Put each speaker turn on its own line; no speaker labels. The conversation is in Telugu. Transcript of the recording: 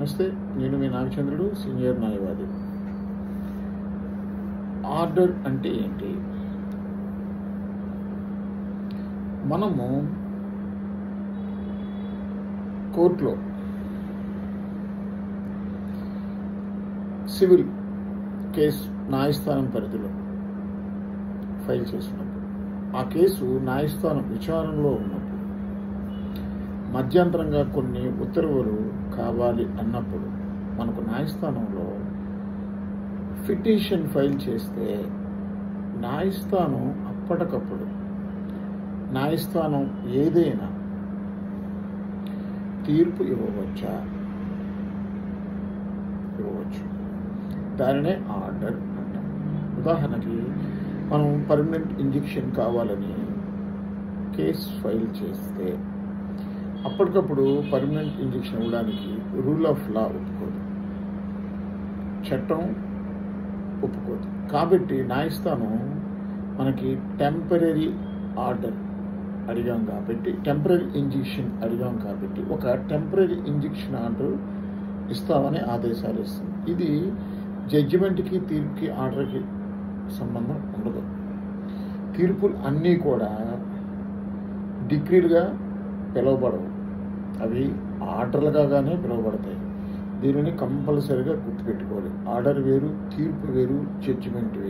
నమస్తే, నేను మీ నాగచంద్రుడు, సీనియర్ న్యాయవాది. ఆర్డర్ అంటే ఏంటి? మనము కోర్టులో సివిల్ కేసు న్యాయస్థానం పరిధిలో ఫైల్ చేసినప్పుడు, ఆ కేసు న్యాయస్థానం విచారణలో ఉన్నప్పుడు, మధ్యంతరంగా కొన్ని ఉత్తర్వులు కావాలి అన్నప్పుడు మనకు న్యాయస్థానంలో పిటిషన్ ఫైల్ చేస్తే న్యాయస్థానం అప్పటికప్పుడు న్యాయస్థానం ఏదైనా తీర్పు ఇవ్వచ్చు. దానినే ఆర్డర్ అంటాం. ఉదాహరణకి మనం పర్మనెంట్ ఇంజెక్షన్ కావాలని కేసు ఫైల్ చేస్తే అప్పటికప్పుడు పర్మనెంట్ ఇంజెక్షన్ ఇవ్వడానికి రూల్ ఆఫ్ లా ఒప్పుకోదు, చట్టం ఒప్పుకోదు. కాబట్టి న్యాయస్థానం మనకి టెంపరీ ఆర్డర్ అడిగాం కాబట్టి, టెంపరీ ఇంజెక్షన్ అడిగాం కాబట్టి ఒక టెంపరీ ఇంజెక్షన్ ఆర్డర్ ఇస్తామని ఆదేశాలు ఇస్తుంది. ఇది జడ్జిమెంట్కి, తీర్పుకి, ఆర్డర్కి సంబంధం ఉండదు. తీర్పులు అన్నీ కూడా డిగ్రీలుగా పిలువబడవు, అవి ఆర్డర్లుగానే పిలువబడతాయి. దీనిని కంపల్సరీగా గుర్తుపెట్టుకోవాలి. ఆర్డర్ వేరు, తీర్పు వేరు, జడ్జిమెంట్ వేరు.